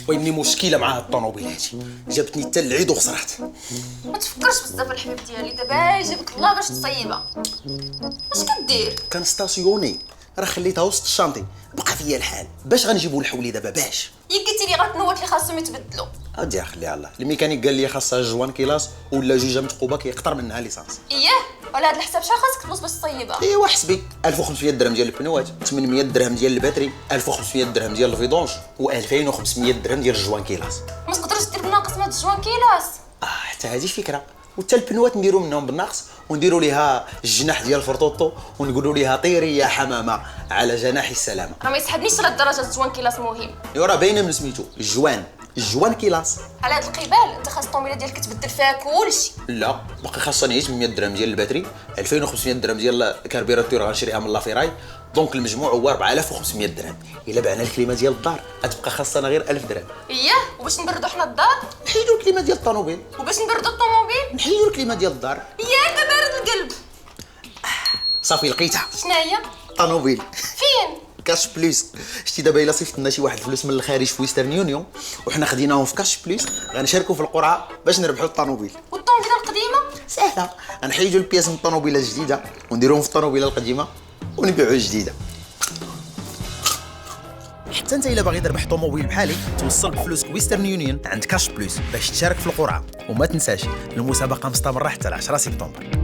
وإني مشكله مع هاد الطوموبيل هادي، جابتني حتى العيد وخسرت. ما تفكرش بزاف الحبيب ديالي، دابا يجيبك الله باش تصيبها. اش كدير؟ كنستاسيوني، راه خليتها وسط الشانطي، بقى فيا الحال. باش غنجيبو لحولي دابا باش؟ يا قلتي لي غتنوت اللي خاصهم يتبدلوا. اودي خليها الله. الميكانيك قال لي خاصها جوان كيلاس ولا جوجه متقوبه كيقطر منها ليسانس. اييه، وعلى هاد الحساب شحال خاصك تلوص باش تصيبها؟ ايوا حسبي 1500 درهم ديال البنوات، 800 درهم ديال الباتري، 1500 درهم ديال الفيدونج و2500 درهم ديال الجوان كيلاس. ما تقدرش دير بناقص ما هاد الجوان كيلاس. حتى هذه فكره. وحتى البنوات نديرو منهم بالناقص ونديرو ليها الجناح ديال الفرطوطو ونقولوا ليها طيري يا حمامه على جناح السلامه. راه ما يسحبنيش لهاد الدرجه الجوان كيلاس مهم. ايوا راه باينه من سميتو الجوان كيلاس. على هاد القبال انت خاص الطوموبيله ديالك تبدل فيها كلشي. لا باقي خاصني غير 800 درهم ديال الباتري، 2500 درهم ديال الكاربيراتور غنشريها من لافيراي، دونك المجموع هو 4500 درهم. الا بعنا الكليمه ديال الدار غتبقى خاصنا غير 1000 درهم. اييه، وباش نبردو حنا الدار نحيدو الكليمه ديال الطوموبيل، وباش نبردو الطوموبيل نحيدو الكليمه ديال الدار. ياك بارد القلب. صافي لقيتها شناهي؟ طوموبيل فين؟ كاش بلوس. شتي دابا الا صيفط لنا شي واحد الفلوس من الخارج في ويسترن يونيون وحنا خديناهم في كاش بلوس، غنشاركوا في القرعه باش نربحوا الطوموبيل. والطوموبيله القديمه؟ سهله، غنحيدوا البياس من الطوموبيله الجديده ونديروهم في الطوموبيله القديمه ونبيعوا الجديده. حتى انت الا باغي تربح طوموبيل بحالي توصل بفلوسك ويسترن يونيون عند كاش بلوس باش تشارك في القرعه. وما تنساش المسابقه مستمره حتى 10 سبتمبر.